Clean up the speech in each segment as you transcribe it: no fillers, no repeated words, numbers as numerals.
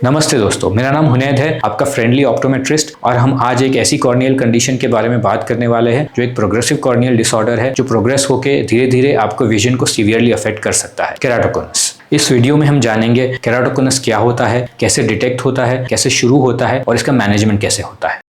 नमस्ते दोस्तों, मेरा नाम हुनैद है, आपका फ्रेंडली ऑप्टोमेट्रिस्ट। और हम आज एक ऐसी कॉर्नियल कंडीशन के बारे में बात करने वाले हैं जो एक प्रोग्रेसिव कॉर्नियल डिसऑर्डर है, जो प्रोग्रेस होकर धीरे धीरे आपको विजन को सीवियरली अफेक्ट कर सकता है, केराटोकोनस। इस वीडियो में हम जानेंगे केराटोकोनस क्या होता है, कैसे डिटेक्ट होता है, कैसे शुरू होता है और इसका मैनेजमेंट कैसे होता है।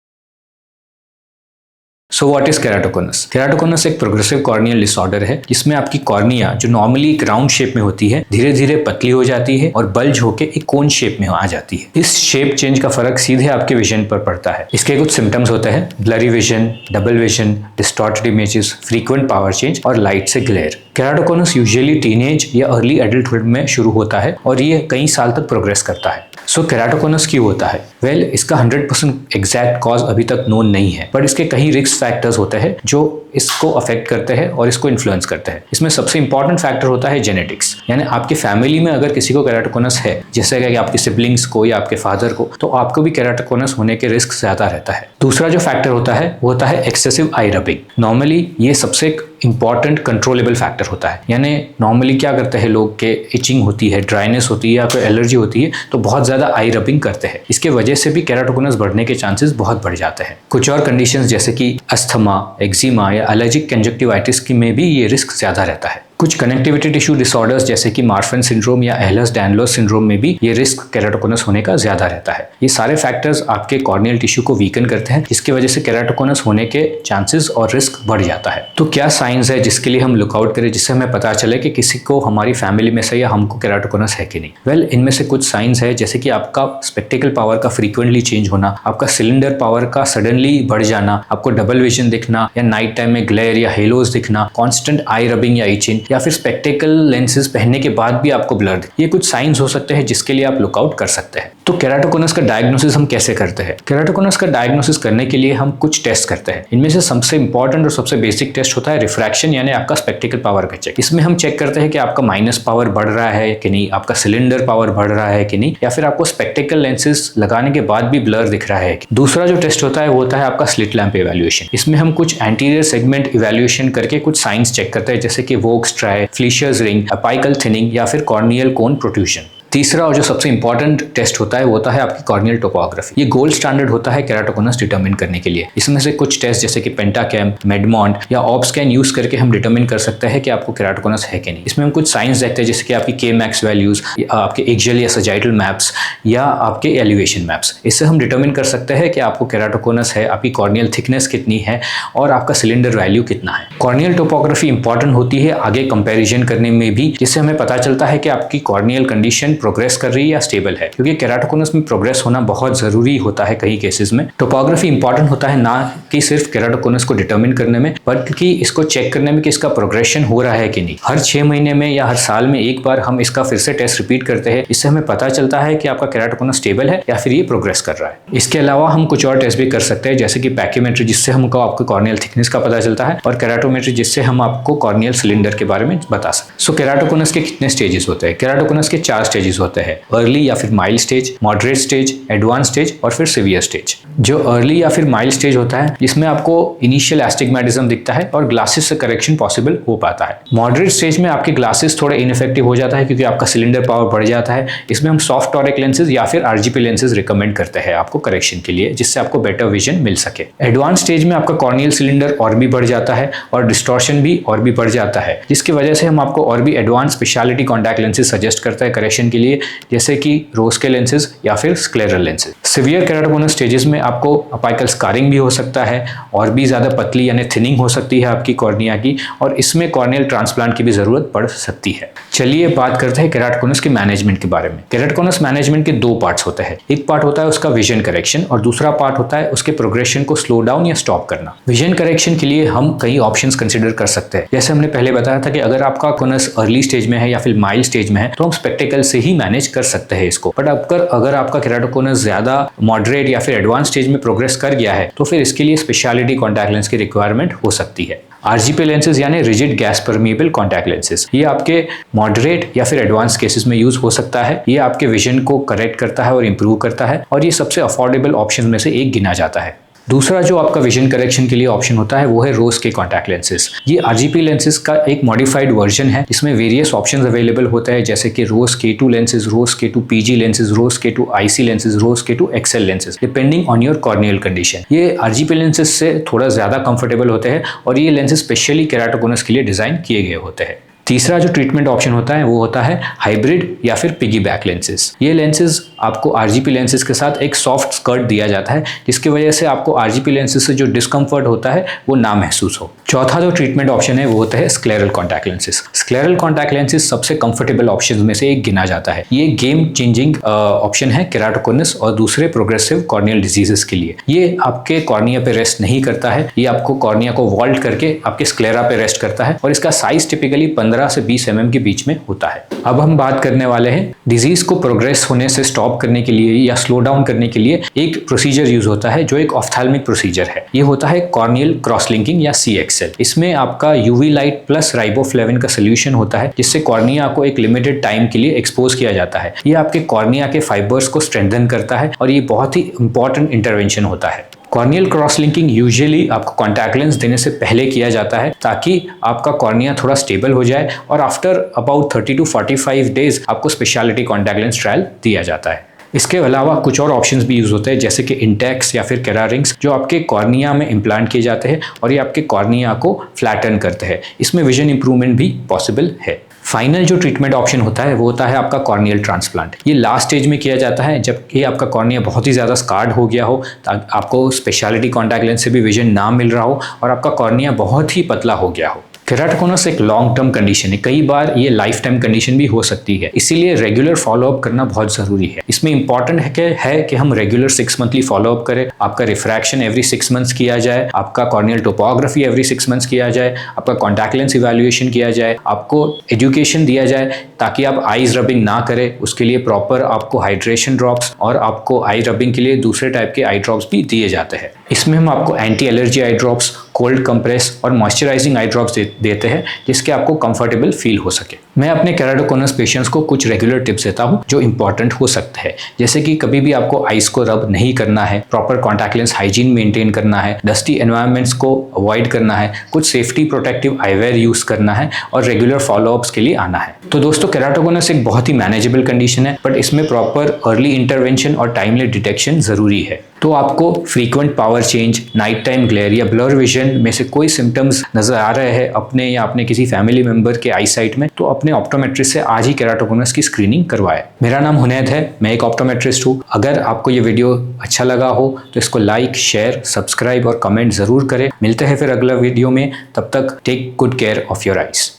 So what is keratoconus? Keratoconus एक प्रोग्रेसिव कॉर्नियल डिसऑर्डर है जिसमें आपकी कॉर्निया, जो नॉर्मली एक राउंड शेप में होती है, धीरे धीरे पतली हो जाती है और बल्ज होकर एक कोन शेप में आ जाती है। इस शेप चेंज का फर्क सीधे आपके विजन पर पड़ता है। इसके कुछ सिम्टम्स होते हैं: blurry vision, double vision, distorted images, frequent power change और लाइट से ग्लेयर। केराटोकोनस यूजुअली टीनेज या अर्ली एडल्टहुड में शुरू होता है और ये कई साल तक प्रोग्रेस करता है। सो केराटोकोनस क्यों होता है? वेल, इसका 100% एग्जैक्ट कॉज अभी तक नोन नहीं है, बट इसके कई रिस्क फैक्टर्स होते हैं जो इसको अफेक्ट करते हैं और इसको इन्फ्लुएंस करते हैं। इसमें सबसे इंपॉर्टेंट फैक्टर होता है जेनेटिक्स, यानी आपकी फैमिली में अगर किसी को केराटोकोनस है, जैसे कि आपकी सिबलिंग्स को या आपके फादर को, तो आपको भी केराटोकोनस होने के रिस्क ज्यादा रहता है। दूसरा जो फैक्टर होता है वो होता है एक्सेसिव आई रबिंग। नॉर्मली ये सबसे इंपॉर्टेंट कंट्रोलेबल फैक्टर होता है, यानी नॉर्मली क्या करते हैं लोग के इचिंग होती है, ड्राइनेस होती है या कोई एलर्जी होती है तो बहुत ज्यादा आई रबिंग करते हैं। इसके वजह से भी केराटोकोनस बढ़ने के चांसेस बहुत बढ़ जाते हैं। कुछ और कंडीशंस जैसे कि अस्थमा, एक्जिमा या एलर्जिक कंजक्टिवाइटिस की में भी ये रिस्क ज्यादा रहता है। कुछ कनेक्टिविटी टिश्यू डिसऑर्डर्स जैसे कि मार्फन सिंड्रोम या एहलर्स-डायनलोस सिंड्रोम में भी ये रिस्क केराटोकोनस होने का ज्यादा रहता है। ये सारे फैक्टर्स आपके कॉर्नियल टिश्यू को वीकन करते हैं, जिसकी वजह से केराटोकोनस होने के चांसेस और रिस्क बढ़ जाता है। तो क्या साइंस है जिसके लिए हम लुकआउट करें, जिससे हमें पता चले कि किसी को हमारी फैमिली में से या हमको केराटोकोनस है कि नहीं? वेल, इनमें से कुछ साइंस है जैसे कि आपका स्पेक्टिकल पावर का फ्रीक्वेंटली चेंज होना, आपका सिलेंडर पावर का सडनली बढ़ जाना, आपको डबल विजन दिखना या नाइट टाइम में ग्लेयर या हेलोज दिखना, कॉन्स्टेंट आई रबिंग या इचिंग, या फिर स्पेक्टिकल लेंसेज पहनने के बाद भी आपको ब्लर दिखे। ये कुछ साइंस हो सकते हैं जिसके लिए आप लुकआउट कर सकते हैं। तो केराटोकोनस का डायग्नोसिस हम कैसे करते हैं? केराटोकोनस का डायग्नोसिस करने के लिए हम कुछ टेस्ट करते हैं। इनमें से सबसे इंपॉर्टेंट और सबसे बेसिक टेस्ट होता है रिफ्रैक्शन, यानी आपका स्पेक्टिकल पावर का चेक। इसमें हम चेक करते हैं कि आपका माइनस पावर बढ़ रहा है कि नहीं, आपका सिलेंडर पावर बढ़ रहा है कि नहीं, या फिर आपको स्पेक्टिकल लेंसेज लगाने के बाद भी ब्लर दिख रहा है। दूसरा जो टेस्ट होता है वो होता है आपका स्लिट लैंप इवैल्यूएशन। इसमें हम कुछ एंटीरियर सेगमेंट इवैल्यूएशन करके कुछ साइंस चेक करते हैं, जैसे कि Vogt's striae, Fleischer's ring, apical thinning या फिर कॉर्नियल कोन प्रोट्रूजन। तीसरा और जो सबसे इंपॉर्टेंट टेस्ट होता है वो होता है आपकी कॉर्नियल टोपोग्राफी। ये गोल्ड स्टैंडर्ड होता है केराटोकोनस डिटरमिन करने के लिए। इसमें से कुछ टेस्ट जैसे कि पेंटाकैम, मेडमॉन्ट या ऑब्स्कैन यूज करके हम डिटरमिन कर सकते हैं कि आपको केराटोकोनस है कि नहीं। इसमें हम कुछ साइंस देखते हैं जैसे कि आपकी के मैक्स वैल्यूज, आपके एक्सियल या सजाइटल मैप्स या आपके एलिवेशन मैप्स। इससे हम डिटरमिन कर सकते हैं कि आपको केराटोकोनस है, आपकी कॉर्नियल थिकनेस कितनी है और आपका सिलेंडर वैल्यू कितना है। कॉर्नियल टोपोग्राफी इंपॉर्टेंट होती है आगे कंपेरिजन करने में भी, जिससे हमें पता चलता है कि आपकी कॉर्नियल कंडीशन प्रोग्रेस कर रही है या स्टेबल है, क्योंकि केराटोकोनस में प्रोग्रेस होना बहुत जरूरी होता है कई केसेस में। टोपोग्राफी इंपॉर्टेंट होता है ना कि सिर्फ केराटोकोनस को डिटरमिन करने में, बल्कि इसको चेक करने में कि इसका प्रोग्रेशन हो रहा है कि नहीं। हर 6 महीने में या हर साल में एक बार हम इसका फिर से टेस्ट रिपीट करते हैं। इससे हमें पता चलता है कि आपका केराटोकोनस स्टेबल है या फिर ये प्रोग्रेस कर रहा है। इसके अलावा हम कुछ और टेस्ट भी कर सकते हैं, जैसे कि पैक्योमेट्री, जिससे हमको आपको कॉर्नियल थिकनेस का पता चलता है, और केराटोमेट्री, जिससे हम आपको कॉर्नियल सिलेंडर के बारे में बता सकते हैं। सो केराटोकोनस के कितने स्टेजेस होते हैं? केराटोकोनस के 4 स्टेजेस होते हैं: अर्ली या फिर mild stage, moderate stage, advance stage और फिर सीवियर स्टेज। जो अर्ली या फिर माइल्ड स्टेज होता है, इसमें आपको इनिशियल एस्टिग्मेटिज्म दिखता है और ग्लासेस से करेक्शन पॉसिबल हो पाता है। मॉडरेट स्टेज में आपके ग्लासेस थोड़े इनफेक्टिव हो जाता है क्योंकि आपका सिलेंडर पावर बढ़ जाता है। इसमें हम सॉफ्ट टॉरिक लेंसेज या फिर आरजीपी लेंसेज रिकमेंड करते हैं आपको करेक्शन के लिए, जिससे आपको बेटर विजन मिल सके। एडवांस स्टेज में आपका कॉर्नियल सिलेंडर और भी बढ़ जाता है और डिस्टॉर्शन भी और भी बढ़ जाता है, जिसकी वजह से हम आपको और भी advance speciality contact lenses suggest करते हैं करेक्शन के लिए, जैसे कि रोज के लेंसेज या फिर scleral lenses. Severe keratoconus stages में आपको अपाइकल स्कारिंग भी हो सकता है और भी ज्यादा पतली यानी थिनिंग हो सकती है आपकी कॉर्निया की, और इसमें कॉर्नियल ट्रांसप्लांट की भी जरूरत पड़ सकती है। चलिए बात करते हैं केराटोकोनस के मैनेजमेंट के बारे में। केराटोकोनस मैनेजमेंट के 2 पार्ट्स होते हैं। एक पार्ट होता है उसका विजन करेक्शन और दूसरा पार्ट होता है उसके प्रोग्रेशन को स्लो डाउन या स्टॉप करना। विजन करेक्शन के लिए हम कई ऑप्शंस कंसिडर कर सकते हैं। जैसे हमने पहले बताया था कि अगर आपका कोनस अर्ली स्टेज में है या फिर माइल्ड स्टेज में है तो हम स्पेक्टिकल से ही मैनेज कर सकते हैं इसको। बट अगर आपका केराटोकोनस ज्यादा मॉडरेट या फिर एडवांस स्टेज में प्रोग्रेस कर गया है तो फिर इसके लिए स्पेशलिटी कॉन्टैक्ट लेंस की रिक्वायरमेंट हो सकती है। आरजीपी लेंसेज यानी rigid gas permeable contact lenses, ये आपके मॉडरेट या फिर एडवांस केसेस में यूज हो सकता है। ये आपके विजन को करेक्ट करता है और इंप्रूव करता है और ये सबसे अफोर्डेबल ऑप्शन में से एक गिना जाता है। दूसरा जो आपका विजन करेक्शन के लिए ऑप्शन होता है वो है रोज के कॉन्टैक्ट लेंसेज। ये RGP लेंसेज का एक मॉडिफाइड वर्जन है। इसमें वेरियस ऑप्शंस अवेलेबल होते हैं, जैसे कि Rose K2 lenses, Rose K2 PG lenses, Rose K2 IC lenses, Rose K2 XL lenses, depending on your corneal condition. ये RGP लेंसेज से थोड़ा ज्यादा कंफर्टेबल होते हैं और ये लेंसेज स्पेशली केराटोकोनस के लिए डिजाइन किए गए होते हैं। तीसरा जो ट्रीटमेंट ऑप्शन होता है वो होता है हाइब्रिड या फिर पिगी बैक लेंसेज। ये लेंसेज आपको RGP लेंसेज के साथ एक सॉफ्ट स्कर्ट दिया जाता है, जिसकी वजह से आपको RGP लेंसेज से जो डिस्कम्फर्ट होता है वो ना महसूस हो। चौथा जो ट्रीटमेंट ऑप्शन है वो होता है scleral contact lenses. Scleral contact lenses सबसे कंफर्टेबल ऑप्शन में से एक गिना जाता है। ये गेम चेंजिंग ऑप्शन है केराटोकोनस और दूसरे प्रोग्रेसिव कॉर्नियल डिजीजेस के लिए। ये आपके कॉर्निया पे रेस्ट नहीं करता है, ये आपको कॉर्निया को वॉल्ट करके आपके स्क्लेरा पे रेस्ट करता है और इसका साइज टिपिकली 15 से 20 mm के बीच में होता है। अब हम बात करने वाले हैं डिजीज को प्रोग्रेस होने से स्टॉप करने के लिए या स्लो डाउन करने के लिए एक प्रोसीजर यूज होता है जो एक ऑफ्थैल्मिक प्रोसीजर है। ये होता है कॉर्नियल क्रॉस लिंकिंग या CXL। इसमें आपका UV लाइट प्लस राइबोफ्लेविन का सोल्यूशन होता है, जिससे कॉर्निया को एक लिमिटेड टाइम के लिए एक्सपोज किया जाता है। ये आपके कॉर्निया के फाइबर्स को स्ट्रेंथन करता है और ये बहुत ही इंपॉर्टेंट इंटरवेंशन होता है। कॉर्नियल क्रॉस लिंकिंग यूजुअली आपको कॉन्टैक्ट लेंस देने से पहले किया जाता है, ताकि आपका कॉर्निया थोड़ा स्टेबल हो जाए और आफ्टर अबाउट 30 to 45 डेज आपको स्पेशलिटी कॉन्टैक्ट लेंस ट्रायल दिया जाता है। इसके अलावा कुछ और ऑप्शंस भी यूज होते हैं, जैसे कि इंटेक्स या फिर केरारिंग्स, जो आपके कॉर्निया में इम्प्लांट किए जाते हैं और ये आपके कॉर्निया को फ्लैटन करते हैं। इसमें विजन इंप्रूवमेंट भी पॉसिबल है। फाइनल जो ट्रीटमेंट ऑप्शन होता है वो होता है आपका कॉर्नियल ट्रांसप्लांट। ये लास्ट स्टेज में किया जाता है जब ये आपका कॉर्निया बहुत ही ज़्यादा स्कार्ड हो गया हो, आपको स्पेशलिटी कॉन्टैक्ट लेंस से भी विजन ना मिल रहा हो और आपका कॉर्निया बहुत ही पतला हो गया हो। केराटोकोनस एक लॉन्ग टर्म कंडीशन है, कई बार ये लाइफ टाइम कंडीशन भी हो सकती है, इसीलिए रेगुलर फॉलोअप करना बहुत जरूरी है। इसमें इंपॉर्टेंट है कि हम रेगुलर 6 मंथली फॉलोअप करें, आपका रिफ्रैक्शन एवरी 6 मंथ्स किया जाए, आपका कॉर्नियल टोपोग्राफी एवरी 6 मंथ्स किया जाए, आपका कॉन्टैक्ट लेंस इवैल्यूएशन किया जाए, आपको एजुकेशन दिया जाए ताकि आप आईज रबिंग ना करें। उसके लिए प्रॉपर आपको हाइड्रेशन ड्रॉप्स और आपको आई रबिंग के लिए दूसरे टाइप के आई ड्रॉप्स भी दिए जाते हैं। इसमें हम आपको anti allergy eye drops, cold compress और मॉइस्चराइजिंग आई ड्रॉप्स देते हैं, जिसके आपको कंफर्टेबल फील हो सके। मैं अपने केराटोकोनस पेशेंट्स को कुछ रेगुलर टिप्स देता हूं जो इंपॉर्टेंट हो सकते हैं, जैसे कि कभी भी आपको आइस को रब नहीं करना है, proper contact lens hygiene maintain करना है, डस्टी एनवायरनमेंट्स को अवॉइड करना है, कुछ सेफ्टी प्रोटेक्टिव आईवेयर यूज करना है और रेगुलर फॉलोअप्स के लिए आना है। तो दोस्तों, केराटोकोनस एक बहुत ही मैनेजेबल कंडीशन है, बट इसमें प्रॉपर अर्ली इंटरवेंशन और टाइमली डिटेक्शन जरूरी है। तो आपको frequent power change, night time glare या ब्लर विजन में से कोई सिम्टम्स नजर आ रहे हैं अपने या अपने किसी फैमिली मेंबर के आई साइट में, तो अपने ऑप्टोमेट्रिस्ट से आज ही केराटोकोनस की स्क्रीनिंग करवाएं। मेरा नाम हुनैद है, मैं एक ऑप्टोमेट्रिस्ट हूँ। अगर आपको ये वीडियो अच्छा लगा हो तो इसको लाइक, शेयर, सब्सक्राइब और कमेंट जरूर करें। मिलते हैं फिर अगला वीडियो में, तब तक take good care of your eyes.